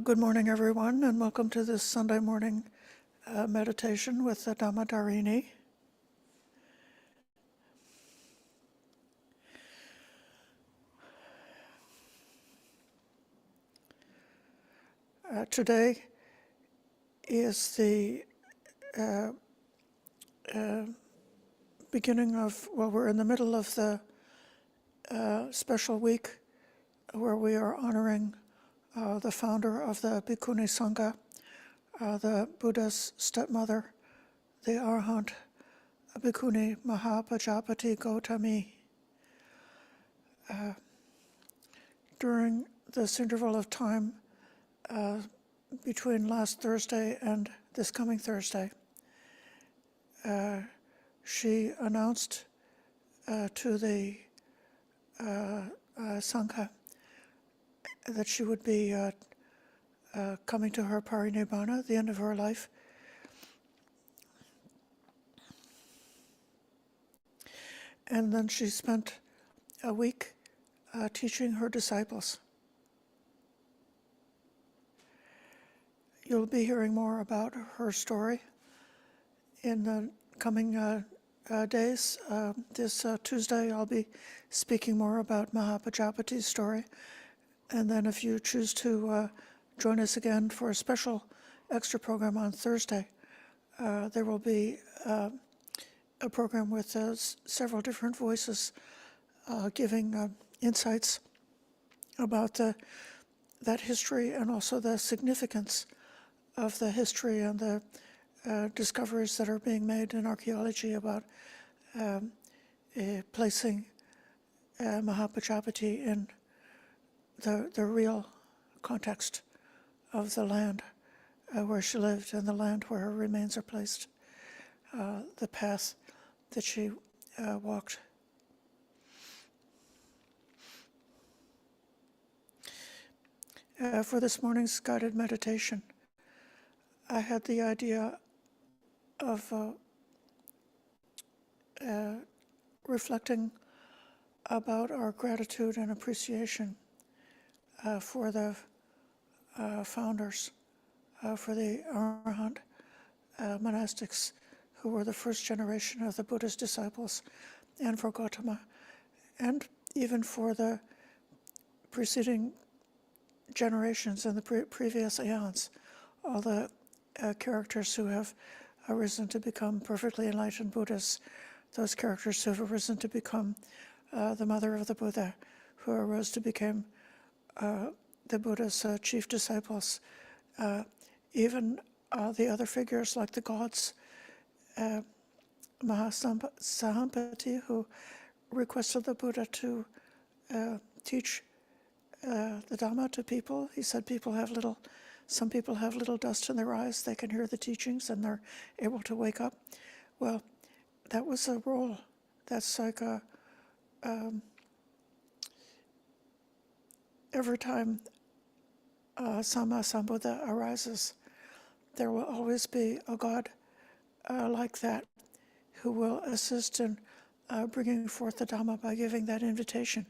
Good morning, everyone, and welcome to this Sunday morning meditation with the Dhamma. Today is the beginning of, we're in the middle of the special week where we are honoring the founder of the Bhikkhuni Sangha, the Buddha's stepmother, the Arahant Bhikkhuni Mahapajapati Gautami. During this interval of time between last Thursday and this coming Thursday, she announced to the Sangha that she would be coming to her parinibbana, the end of her life. And then she spent a week teaching her disciples. You'll be hearing more about her story in the coming days. This Tuesday I'll be speaking more about Mahapajapati's story. And then if you choose to join us again for a special extra program on Thursday, there will be a program with several different voices giving insights about that history and also the significance of the history and the discoveries that are being made in archaeology about placing Mahapajapati in the real context of the land where she lived and the land where her remains are placed, the path that she walked. For this morning's guided meditation, I had the idea of reflecting about our gratitude and appreciation for the founders, for the Arahant monastics who were the first generation of the Buddha's disciples, and for Gautama, and even for the preceding generations and the previous aeons, all the characters who have arisen to become perfectly enlightened Buddhas, those characters who have arisen to become the mother of the Buddha, who arose to become the Buddha's chief disciples, even the other figures like the gods, Mahasampati, who requested the Buddha to teach the Dhamma to people. He said some people have little dust in their eyes, they can hear the teachings and they're able to wake up. Well, that was a role. That's like every time Sama Sambuddha arises, there will always be a God like that who will assist in bringing forth the Dhamma by giving that invitation.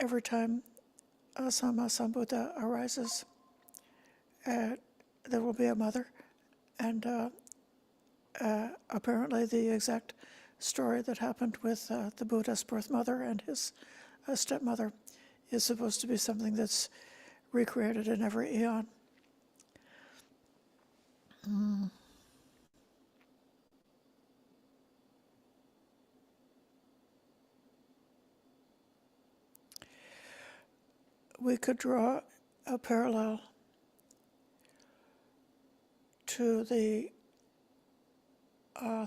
Every time Sama Sambuddha arises, there will be a mother, and apparently the exact story that happened with the Buddha's birth mother and his stepmother is supposed to be something that's recreated in every aeon. We could draw a parallel to the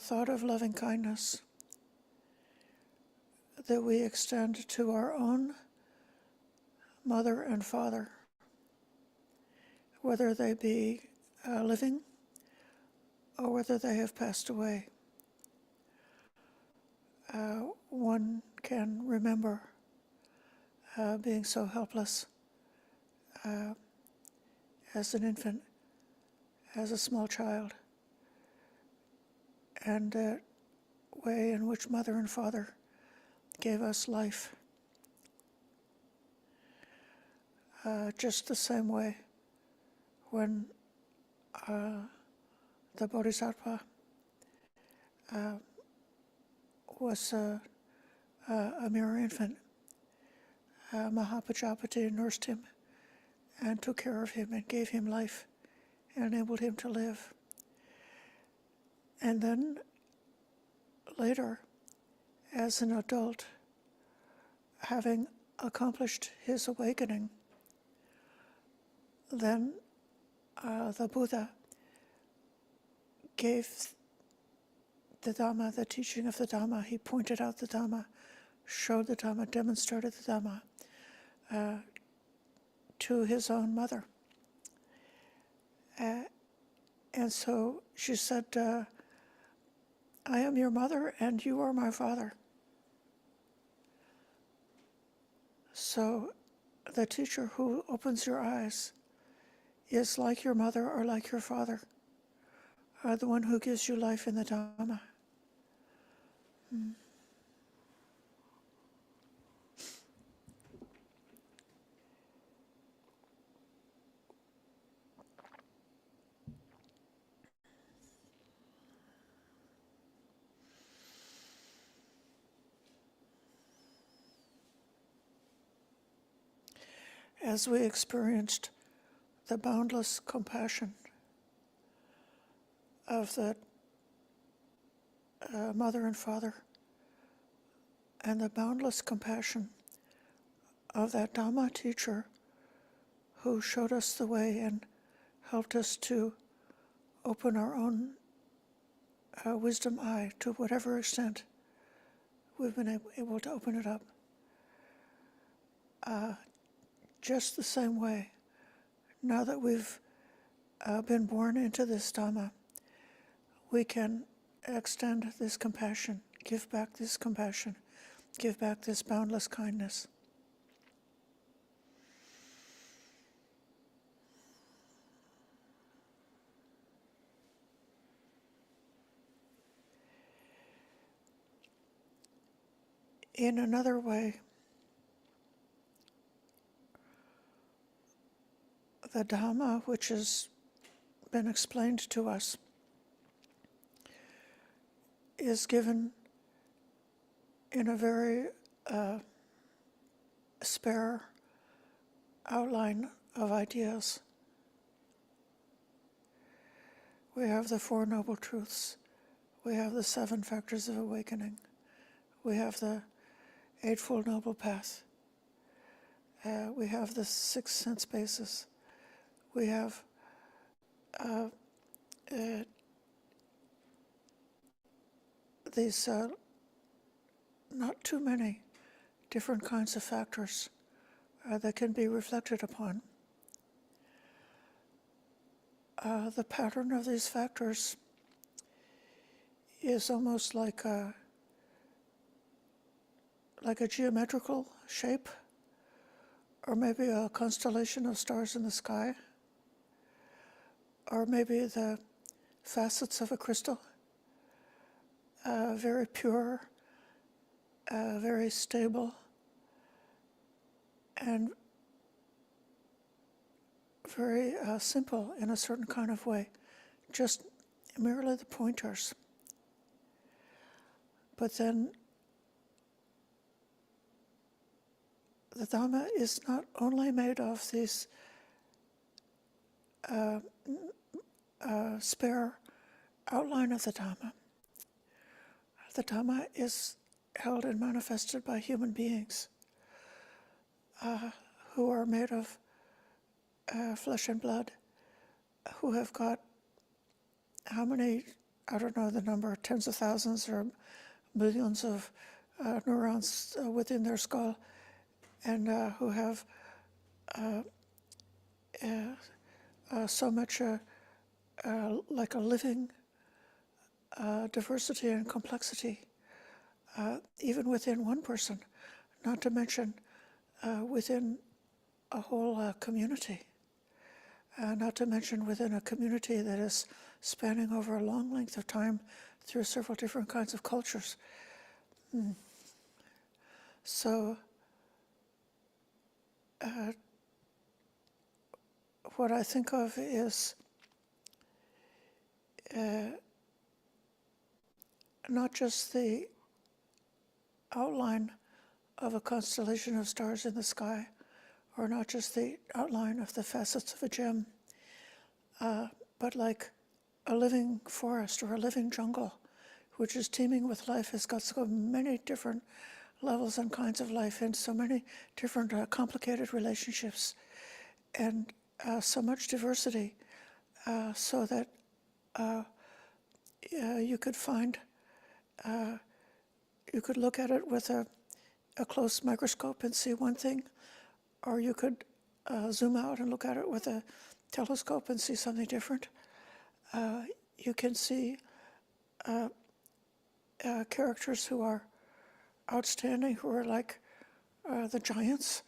thought of loving kindness that we extend to our own mother and father, whether they be living or whether they have passed away. One can remember being so helpless as an infant, as a small child, and the way in which mother and father gave us life. just the same way when the Bodhisattva was a mere infant, Mahapajapati nursed him and took care of him and gave him life and enabled him to live. And then later, as an adult, having accomplished his awakening, then the Buddha gave the Dhamma, the teaching of the Dhamma. He pointed out the Dhamma, showed the Dhamma, demonstrated the Dhamma to his own mother. And so she said, I am your mother and you are my father. So the teacher who opens your eyes is like your mother or like your father, or the one who gives you life in the Dhamma. As we experienced the boundless compassion of the mother and father, and the boundless compassion of that Dhamma teacher who showed us the way and helped us to open our own wisdom eye to whatever extent we've been able to open it up. Just the same way, now that we've been born into this Dhamma, we can extend this compassion, give back this compassion, give back this boundless kindness. In another way, the Dhamma, which has been explained to us, is given in a very spare outline of ideas. We have the Four Noble Truths. We have the 7 factors of awakening. We have the Eightfold Noble Path. We have the 6 sense bases. We have these not too many different kinds of factors that can be reflected upon. The pattern of these factors is almost like a geometrical shape, or maybe a constellation of stars in the sky, or maybe the facets of a crystal, very pure, very stable, and very simple in a certain kind of way, just merely the pointers. But then the Dhamma is not only made of these spare outline of the Dhamma. The Dhamma is held and manifested by human beings who are made of flesh and blood, who have got how many, I don't know the number, tens of thousands or millions of neurons within their skull, and who have so much like a living diversity and complexity, even within one person, not to mention within a whole community, not to mention within a community that is spanning over a long length of time through several different kinds of cultures. So what I think of is not just the outline of a constellation of stars in the sky, or not just the outline of the facets of a gem, but like a living forest or a living jungle, which is teeming with life, has got so many different levels and kinds of life and so many different complicated relationships and so much diversity, so that you could find, you could look at it with a close microscope and see one thing, or you could zoom out and look at it with a telescope and see something different. You can see characters who are outstanding, who are like the giants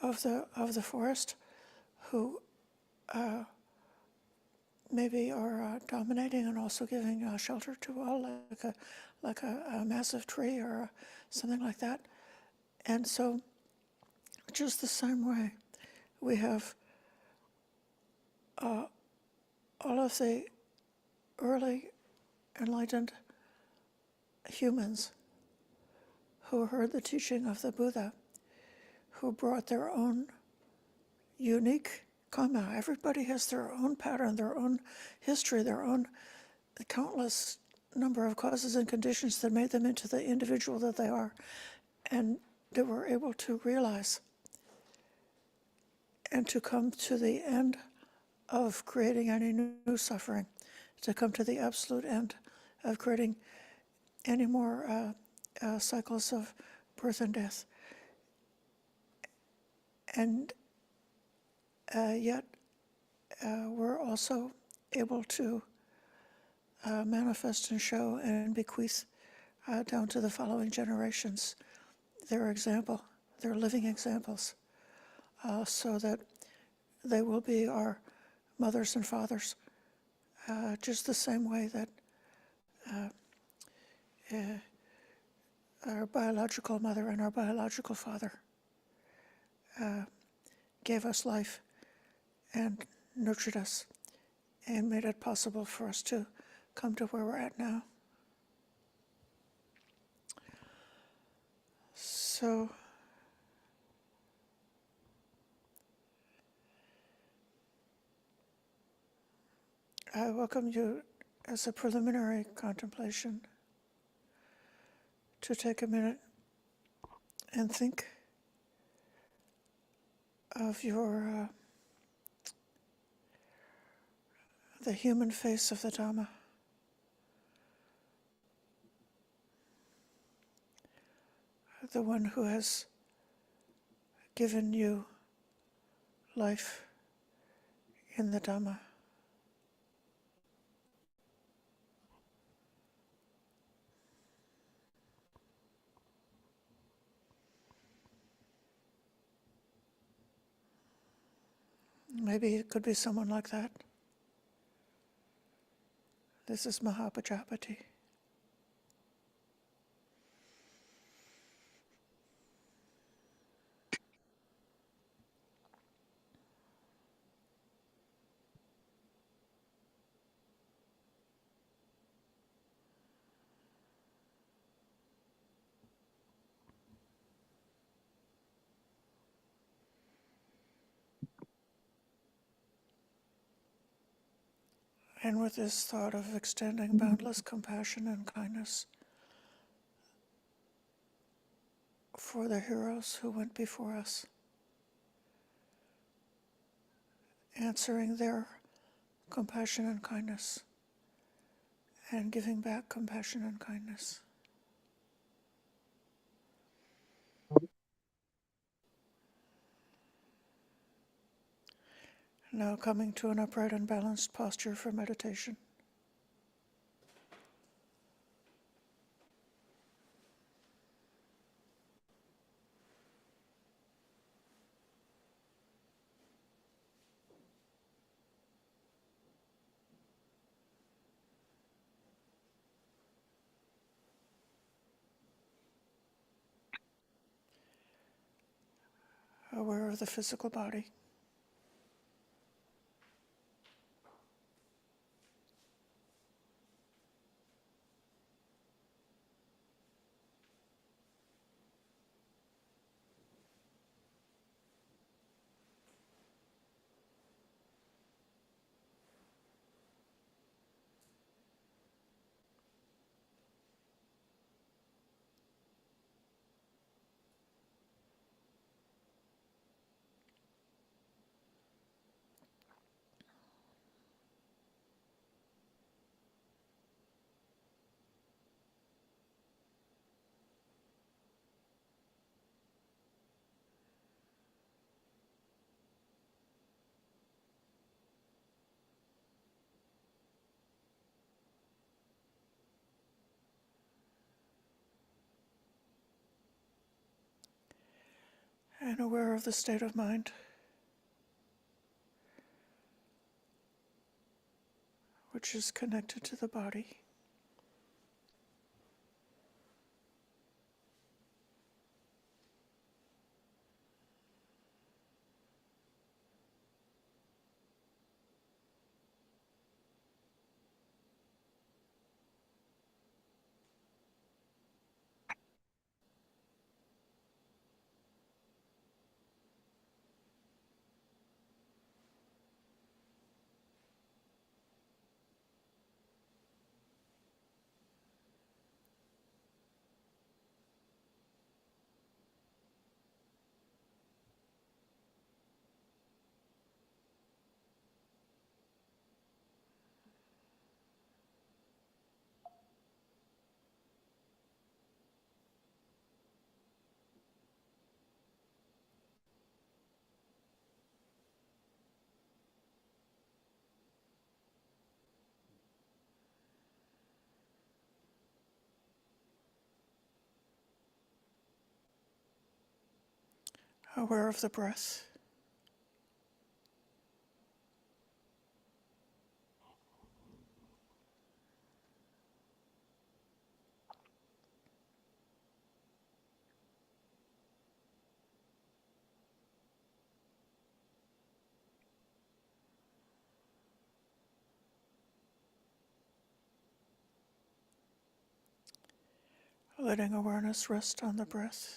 of the forest, who maybe are dominating and also giving shelter to all, like a massive tree or something like that. And so, just the same way, we have all of the early enlightened humans who heard the teaching of the Buddha, who brought their own unique karma. Everybody has their own pattern, their own history, their own countless number of causes and conditions that made them into the individual that they are, and they were able to realize and to come to the end of creating any new suffering, to come to the absolute end of creating any more cycles of birth and death. And yet we're also able to manifest and show and bequeath down to the following generations their example, their living examples, so that they will be our mothers and fathers, just the same way that our biological mother and our biological father gave us life and nurtured us and made it possible for us to come to where we're at now. So I welcome you as a preliminary contemplation to take a minute and think of your the human face of the Dhamma. The one who has given you life in the Dhamma. Maybe it could be someone like that. This is Mahapajapati. And with this thought of extending boundless compassion and kindness for the heroes who went before us, answering their compassion and kindness, and giving back compassion and kindness. Now coming to an upright and balanced posture for meditation. Aware of the physical body. and aware of the state of mind, which is connected to the body. Aware of the breath. Letting awareness rest on the breath.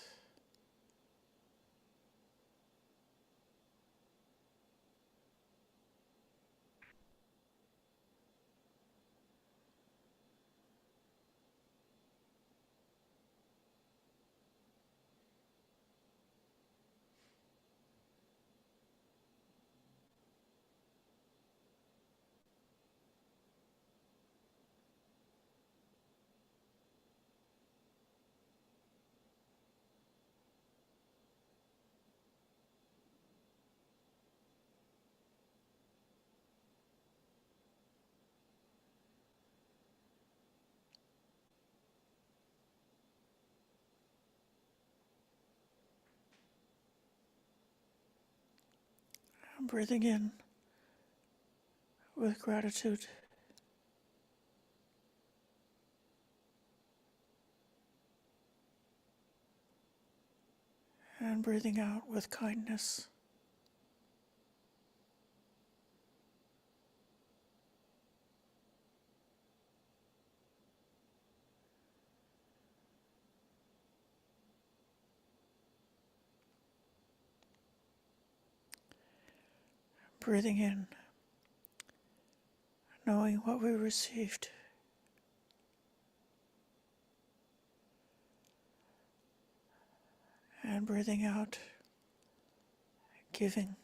And breathing in with gratitude. And breathing out with kindness. Breathing in, knowing what we received. And breathing out, giving.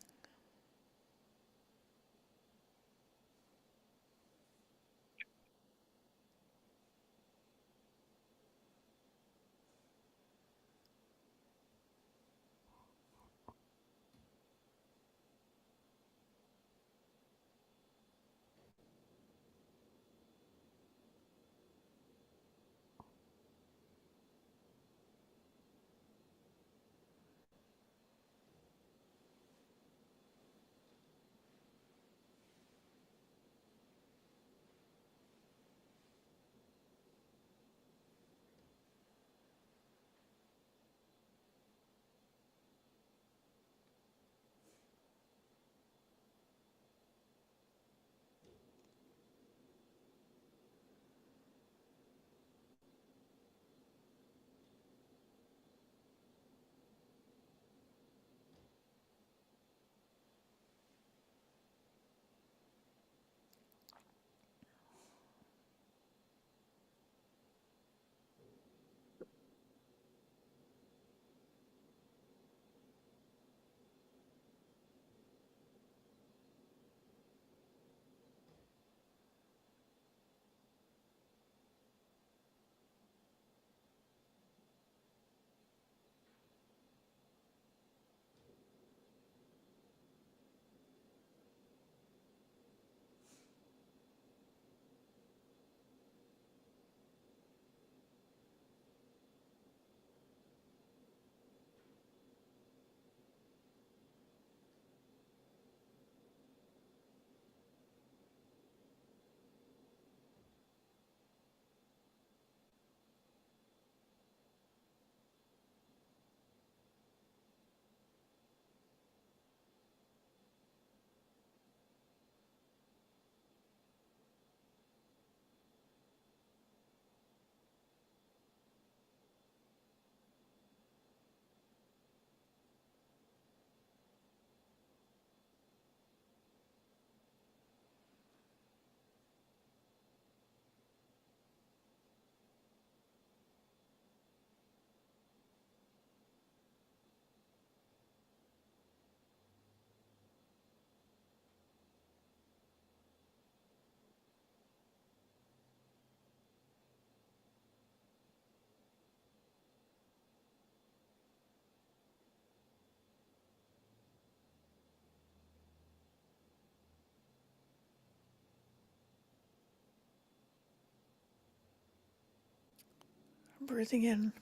Breathing in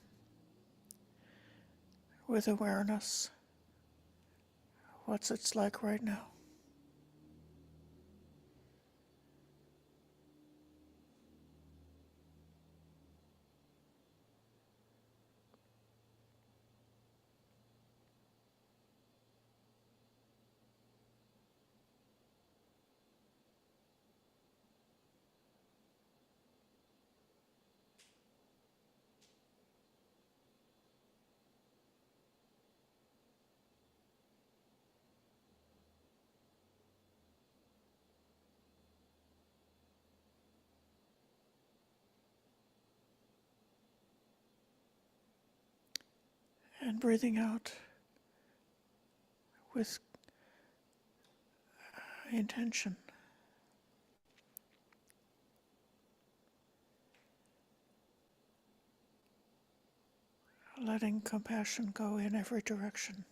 with awareness. What's it's like right now? And breathing out with intention. Letting compassion go in every direction.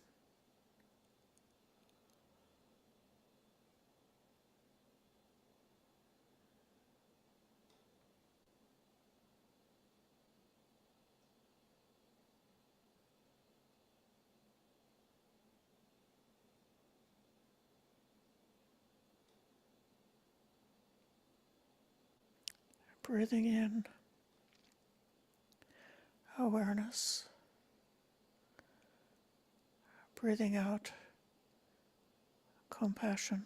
Breathing in awareness. Breathing out compassion.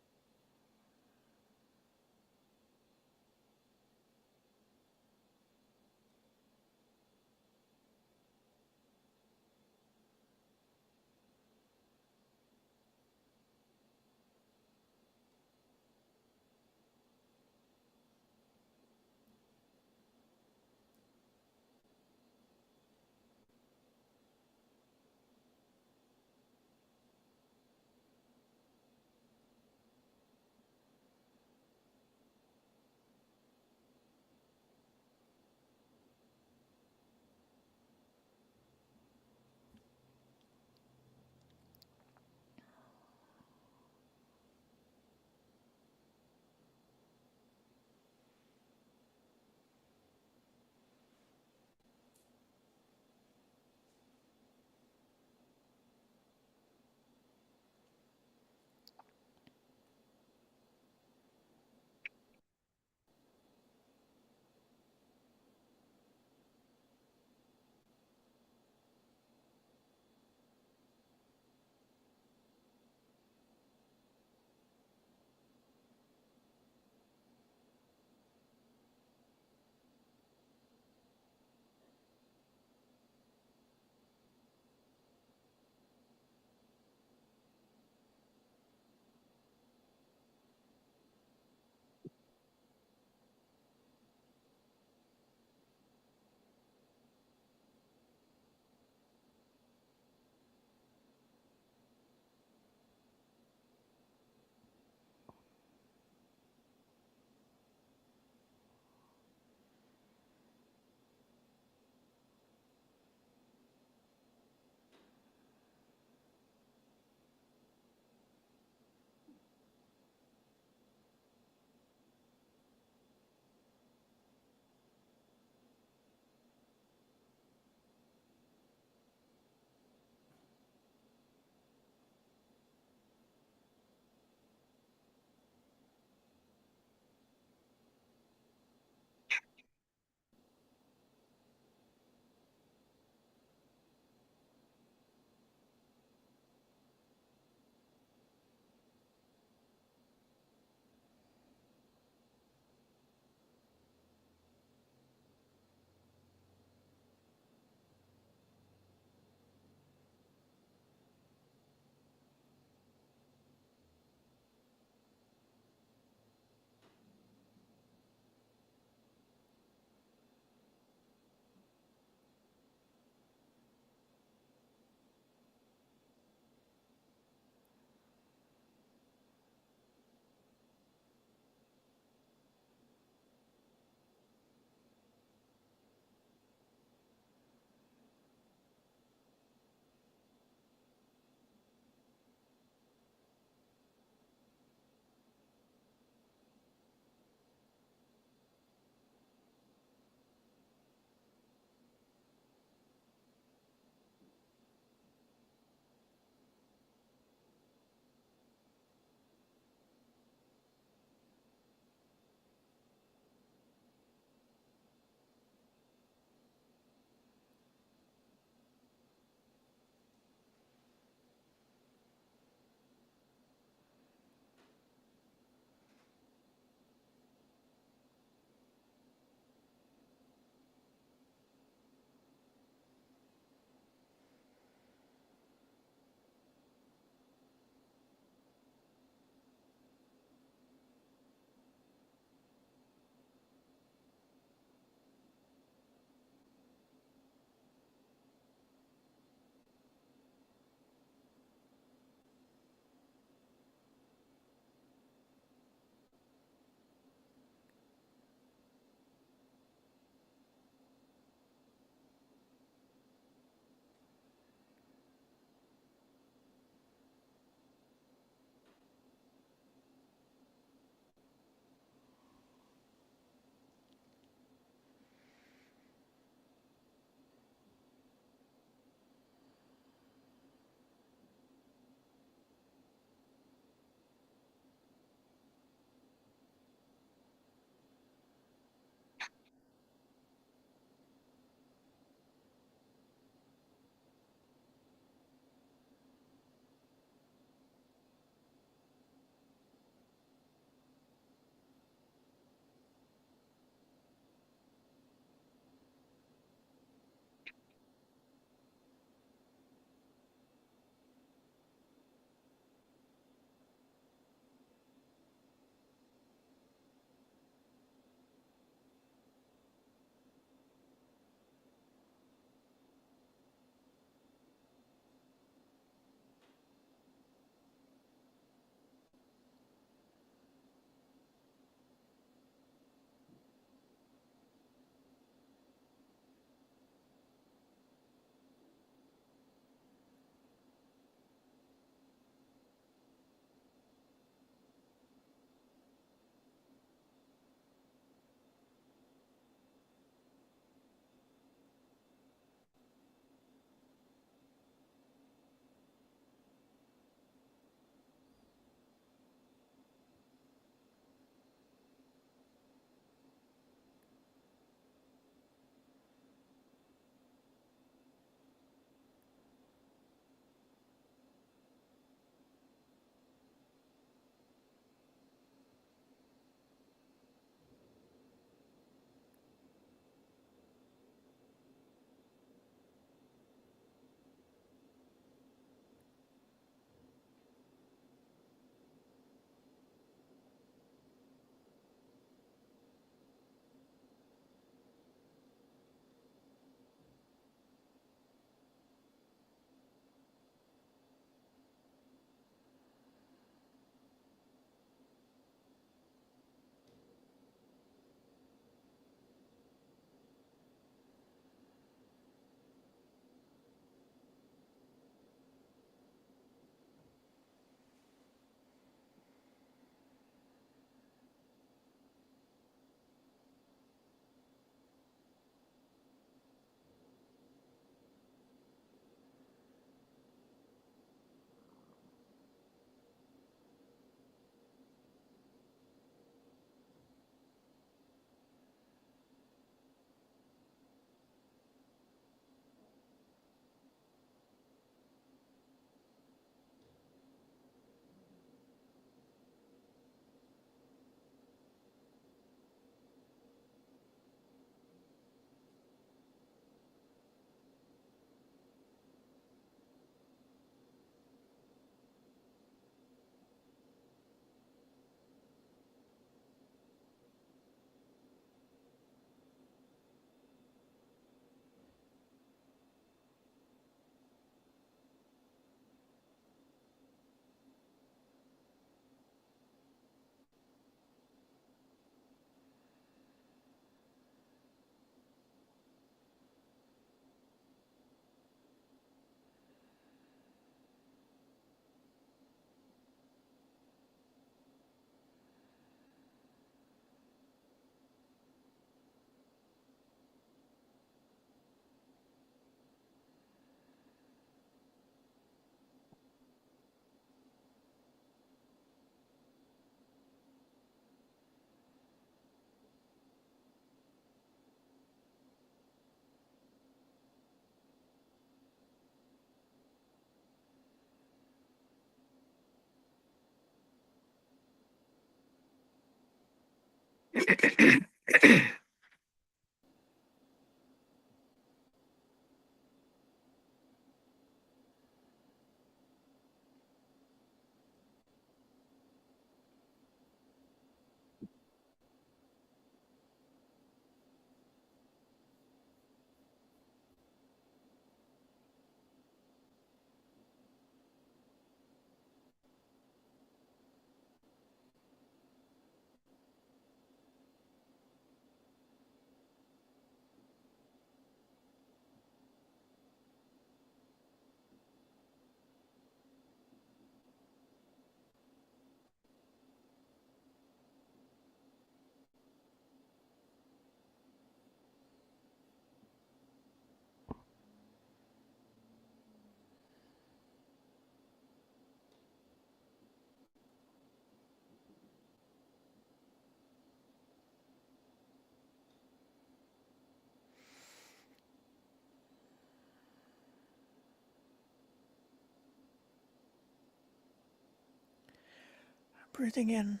Breathing in,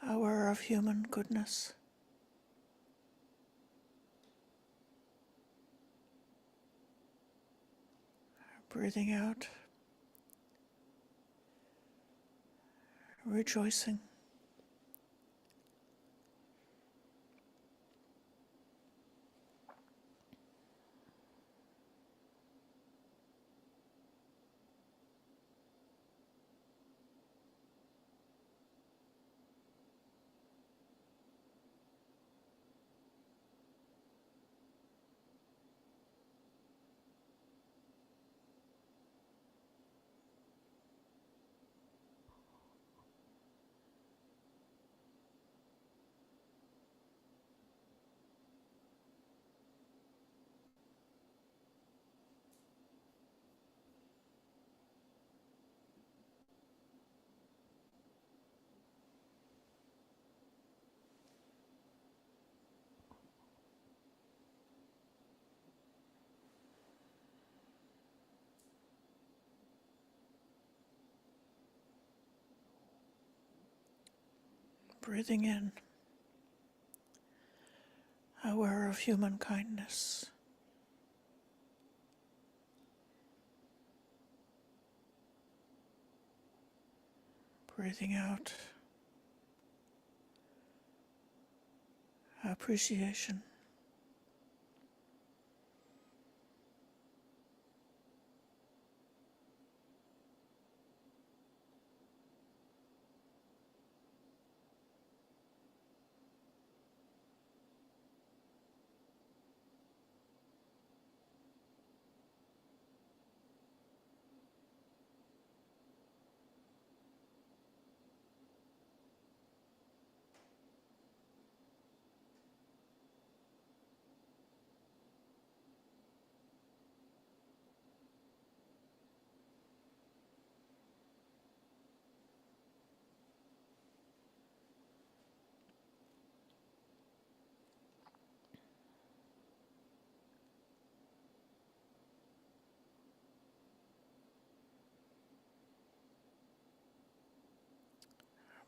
aware of human goodness. Breathing out, rejoicing. Breathing in, aware of human kindness. Breathing out, appreciation.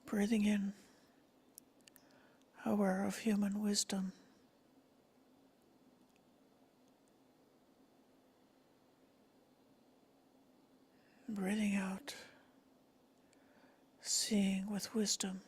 Breathing in, aware of human wisdom. Breathing out, seeing with wisdom.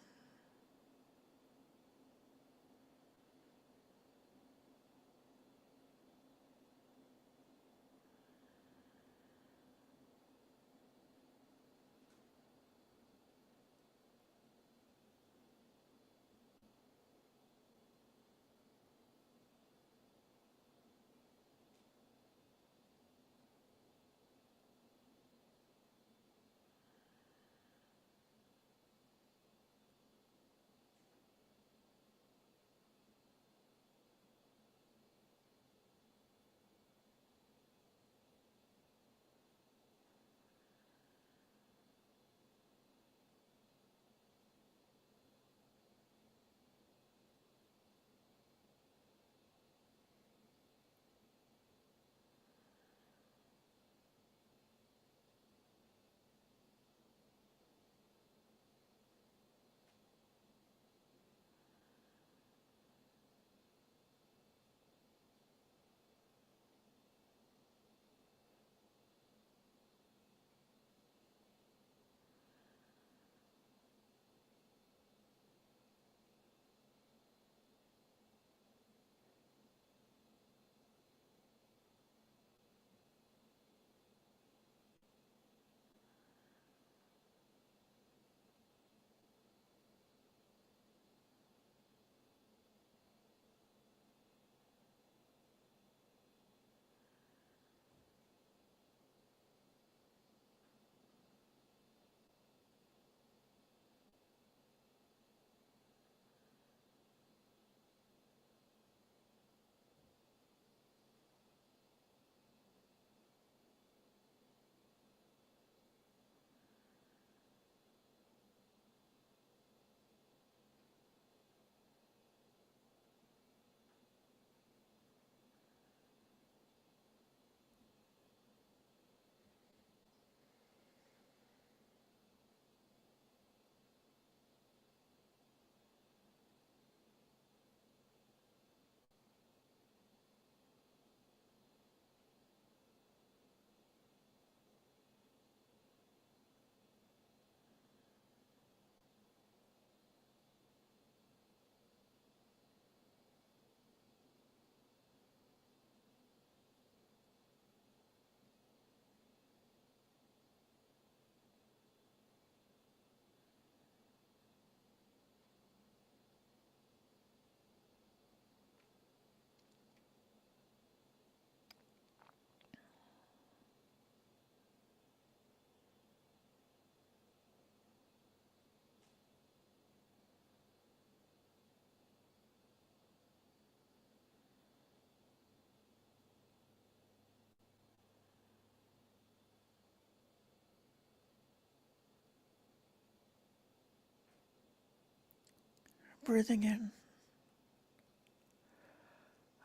breathing in,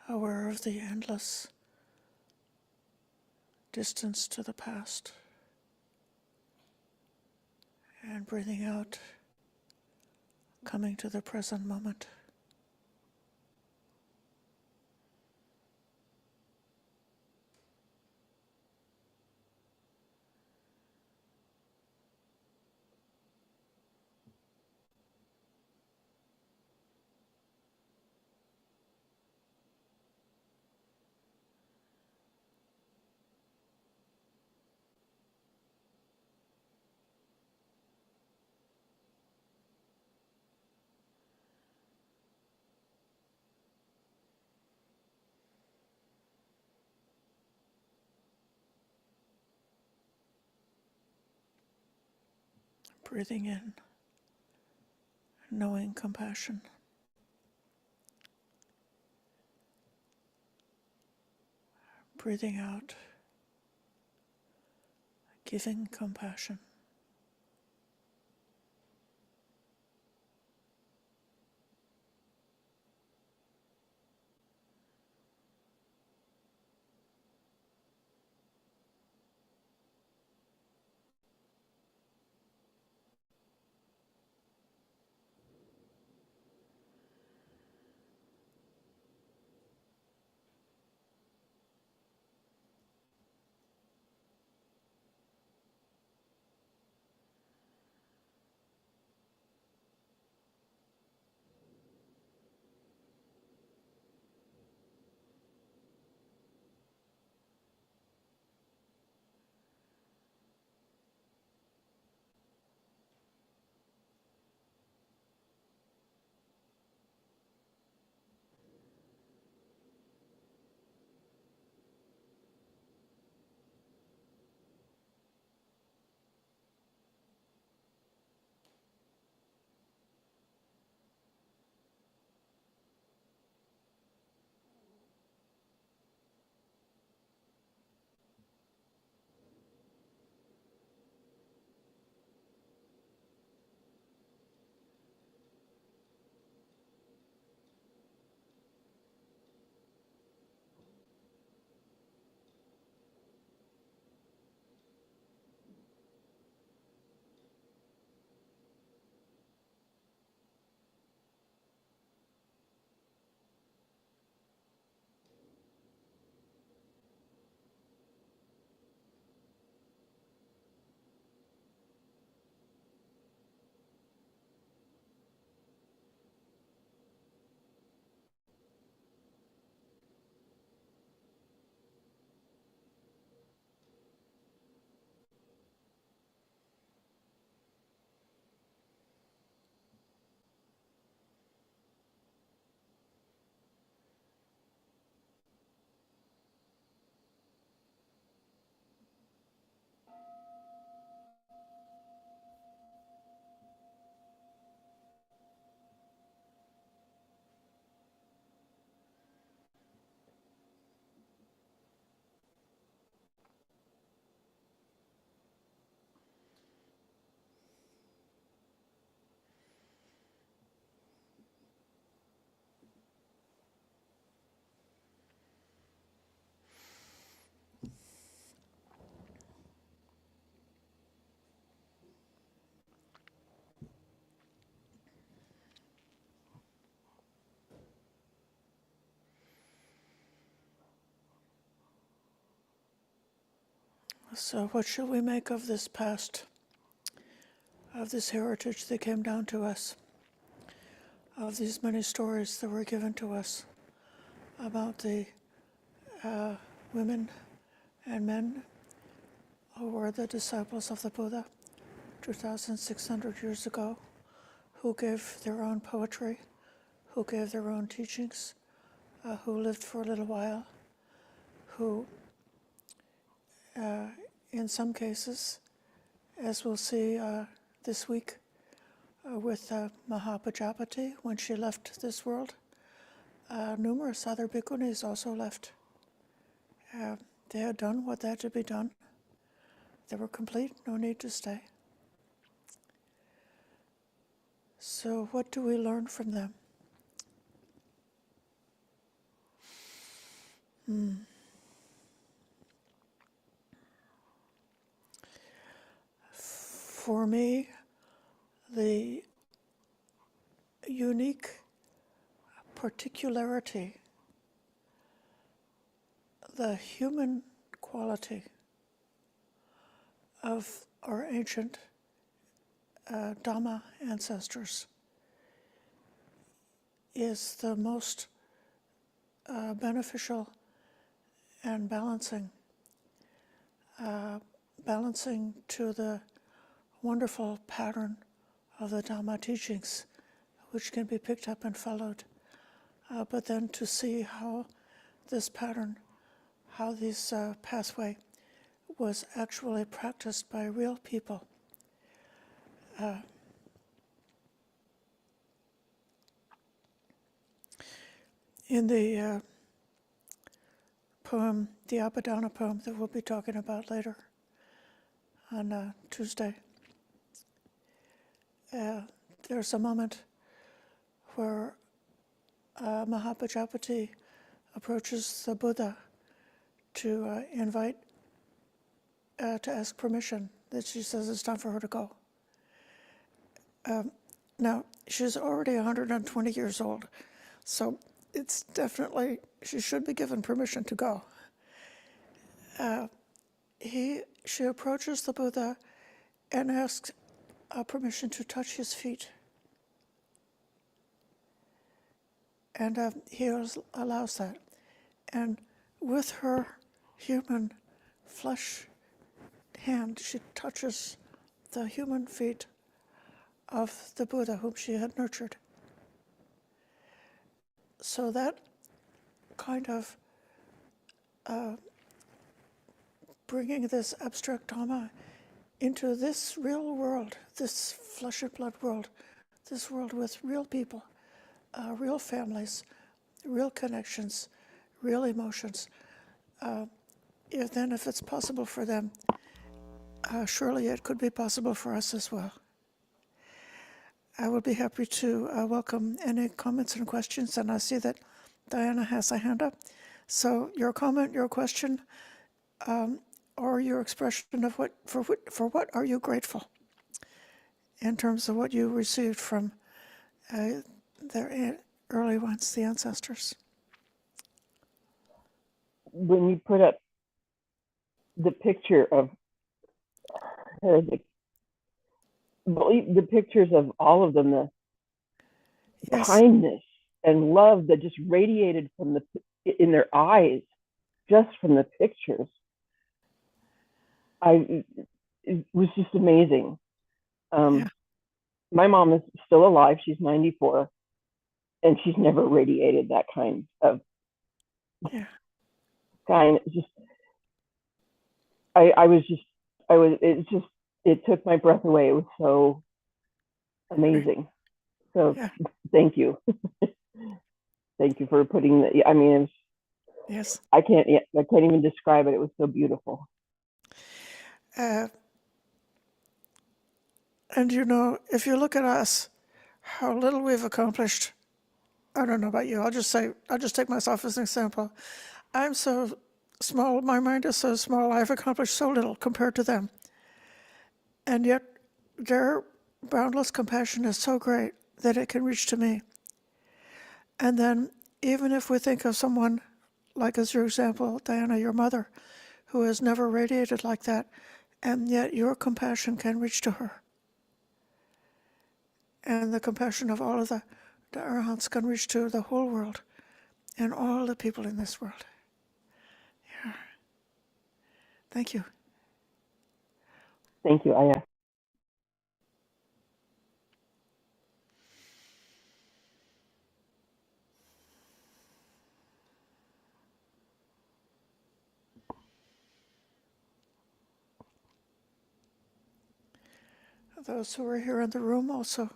aware of the endless distance to the past, and breathing out, coming to the present moment. Breathing in, knowing compassion. Breathing out, giving compassion. So what should we make of this past, of this heritage that came down to us, of these many stories that were given to us about the women and men who were the disciples of the Buddha 2,600 years ago, who gave their own poetry, who gave their own teachings, who lived for a little while, who in some cases, as we'll see this week with Mahapajapati, when she left this world, numerous other bhikkhunis also left. They had done what had to be done. They were complete, no need to stay. So what do we learn from them? For me, the unique particularity, the human quality of our ancient Dhamma ancestors is the most beneficial and balancing to the wonderful pattern of the Dhamma teachings, which can be picked up and followed. But then to see how this pattern, how this pathway was actually practiced by real people. In the poem, the Abhidhamma poem that we'll be talking about later on Tuesday, there's a moment where Mahapajapati approaches the Buddha to invite, to ask permission, that she says it's time for her to go. Now, she's already 120 years old, so it's definitely, she should be given permission to go. She approaches the Buddha and asks permission to touch his feet. And he allows that. And with her human flesh hand, she touches the human feet of the Buddha whom she had nurtured. So that kind of bringing this abstract Dhamma into this real world, this flesh and blood world, this world with real people, real families, real connections, real emotions. If it's possible for them, surely it could be possible for us as well. I would be happy to welcome any comments and questions, and I see that Diana has a hand up. So your comment, your question, or your expression of for what are you grateful in terms of what you received from their early ones, the ancestors. When you put up the picture of her, the pictures of all of them, the Yes. kindness and love that just radiated from in their eyes, just from the pictures, it was just amazing. Yeah. My mom is still alive; she's 94, and she's never radiated that kind of kind. It took my breath away. It was so amazing. So thank you. Thank you for putting the, I mean, yes. I can't even describe it. It was so beautiful. And you know, if you look at us, how little we've accomplished. I don't know about you. I'll just take myself as an example. I'm so small, my mind is so small, I've accomplished so little compared to them. And yet their boundless compassion is so great that it can reach to me. And then even if we think of someone, like as your example, Diana, your mother, who has never radiated like that, and yet your compassion can reach to her. And the compassion of all of the Arahants can reach to the whole world and all the people in this world. Yeah. Thank you. Thank you, Ayya. Those who are here in the room also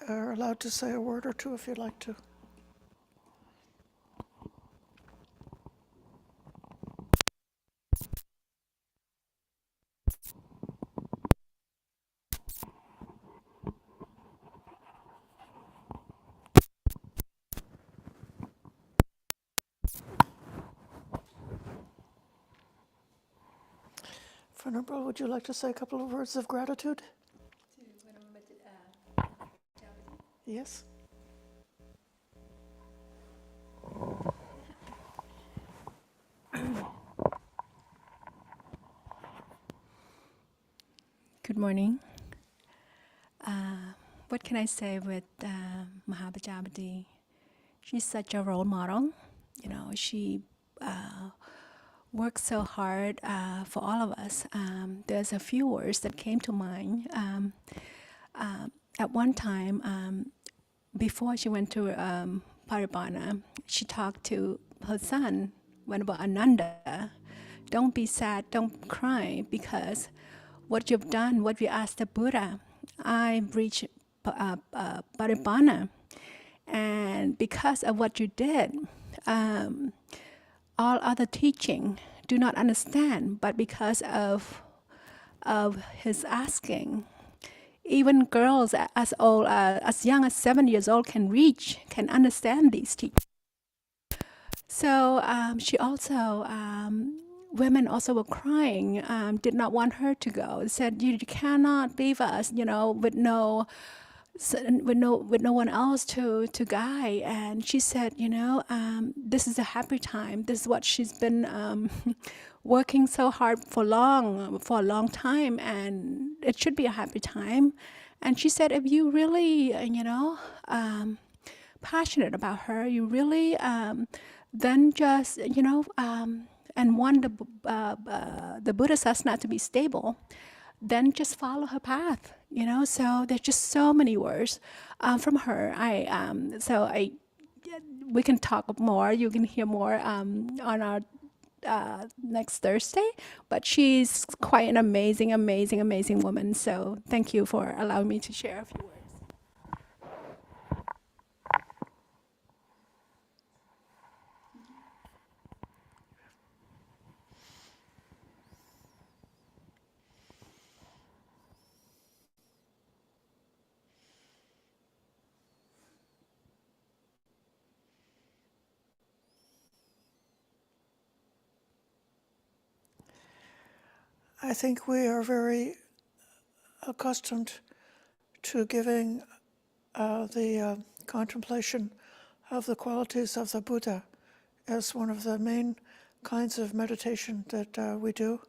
are allowed to say a word or two if you'd like to. Venerable, would you like to say a couple of words of gratitude? Yes. Good morning. What can I say with Mahapajapati? She's such a role model. You know, she works so hard for all of us. There's a few words that came to mind. At one time, before she went to Paribana, she talked to her son, Venerable Ananda. Don't be sad, don't cry, because what you've done, what we asked the Buddha, I reached Paribana. And because of what you did, all other teaching do not understand, but because of his asking, even girls as young as 7 years old can understand these teachings. So she also, women also were crying, did not want her to go. Said, you cannot leave us, you know, with no one else to guide. And she said, you know, this is a happy time. This is what she's been working so hard for a long time, and it should be a happy time. And she said, if you really, you know, passionate about her, you really then just, you know, and want the Buddha sasana to be stable, then just follow her path, you know. So there's just so many words from her. We can talk more. You can hear more on our next Thursday. But she's quite an amazing, amazing, amazing woman. So thank you for allowing me to share a few words. I think we are very accustomed to giving the contemplation of the qualities of the Buddha as one of the main kinds of meditation that we do.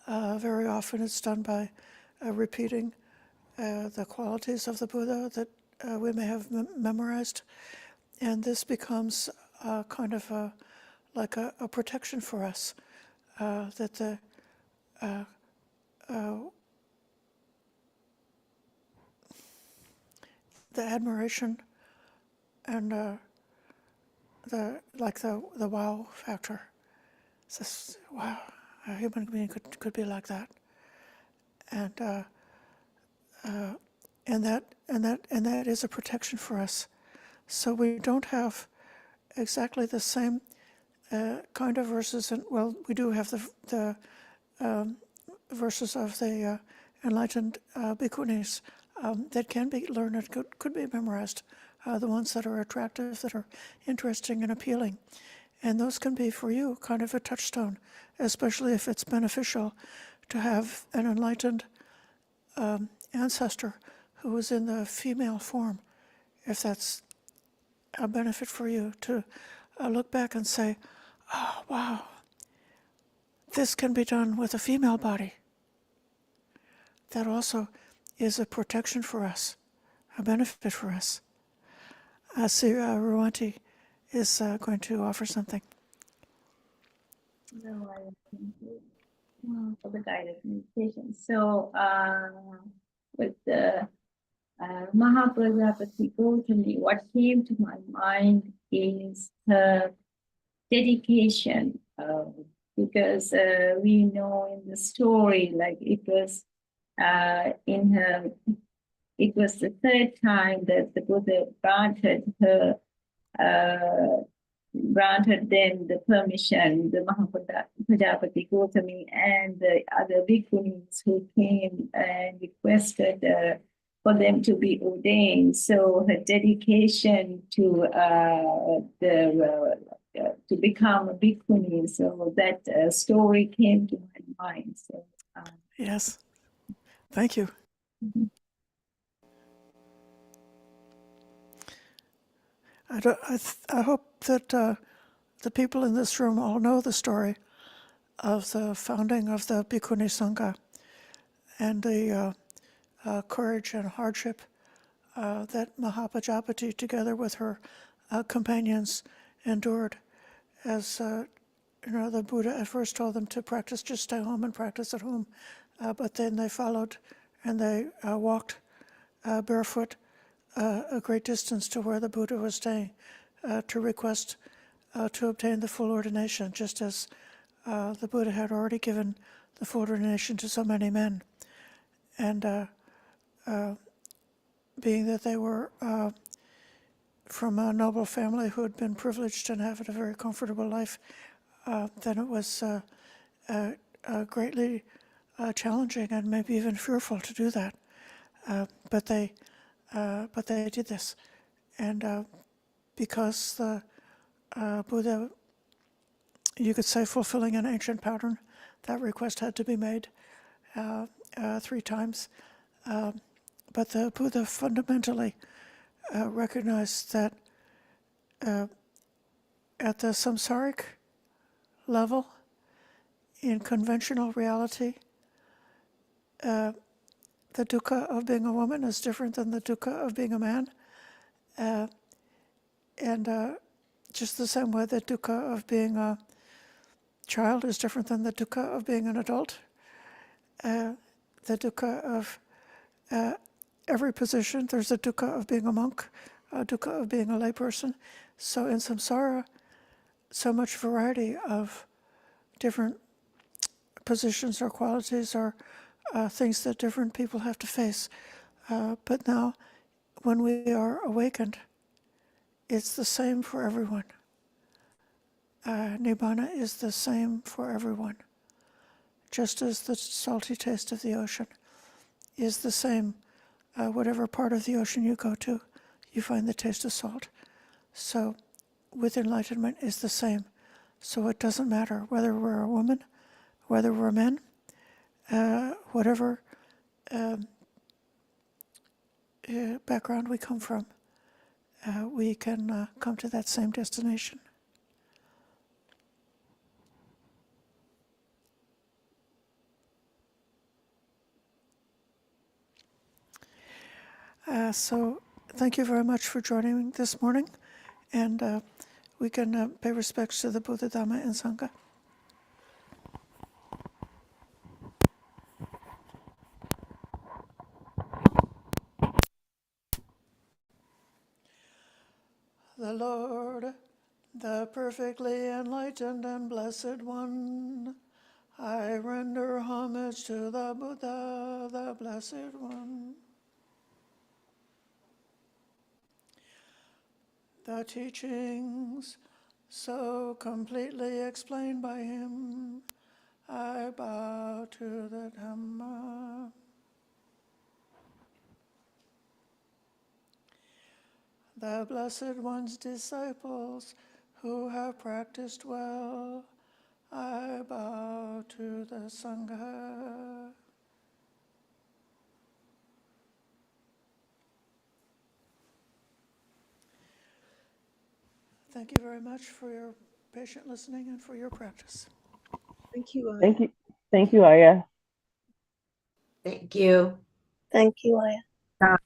Very often it's done by repeating the qualities of the Buddha that we may have memorized. And this becomes kind of like a protection for us, that the admiration and the wow factor. It's just, wow, a human being could be like that, and that is a protection for us. So we don't have exactly the same kind of verses, and well, we do have the verses of the enlightened bhikkhunis that can be learned and could be memorized, the ones that are attractive, that are interesting and appealing. And those can be for you kind of a touchstone, especially if it's beneficial to have an enlightened ancestor who is in the female form. If that's a benefit for you to look back and say, oh, wow, this can be done with a female body. That also is a protection for us, a benefit for us. I see Ruanti is going to offer something. No, I thank you for the guided meditation. So, with the Mahaprajapati Gautami, what came to my mind is her dedication, because we know in the story, like it was it was the third time that the Buddha granted them the permission, the Mahaprajapati Gautami and the other bhikkhunis who came and requested for them to be ordained. So her dedication to become a bhikkhuni, so that story came to my mind. So Yes. Thank you. Mhm. I hope that the people in this room all know the story of the founding of the Bhikkhuni Sangha and the courage and hardship that Mahapajapati, together with her companions, endured as the Buddha at first told them to practice, just stay home and practice at home. But then they followed and they walked barefoot a great distance to where the Buddha was staying to request to obtain the full ordination, just as the Buddha had already given the full ordination to so many men. And being that they were from a noble family who had been privileged and having a very comfortable life, then it was greatly challenging and maybe even fearful to do that. But they did this, and because the Buddha, you could say, fulfilling an ancient pattern, that request had to be made 3 times. But the Buddha fundamentally recognized that at the samsaric level, in conventional reality, the dukkha of being a woman is different than the dukkha of being a man. And just the same way the dukkha of being a child is different than the dukkha of being an adult. The dukkha of every position, there's a dukkha of being a monk, a dukkha of being a layperson. So in samsara, so much variety of different positions or qualities or things that different people have to face. But now, when we are awakened, it's the same for everyone. Nibbana is the same for everyone. Just as the salty taste of the ocean is the same, whatever part of the ocean you go to, you find the taste of salt. So with enlightenment is the same. So it doesn't matter whether we're a woman, whether we're men, whatever background we come from, we can come to that same destination. So thank you very much for joining me this morning, and we can pay respects to the Buddha, Dhamma, and Sangha. The Lord, the perfectly enlightened and blessed one, I render homage to the Buddha, the Blessed One. The teachings so completely explained by him, I bow to the Dhamma. The Blessed One's disciples who have practiced well, I bow to the Sangha. Thank you very much for your patient listening and for your practice. Thank you, Ayya. Thank you. Thank you, Ayya. Thank you. Thank you, Ayya.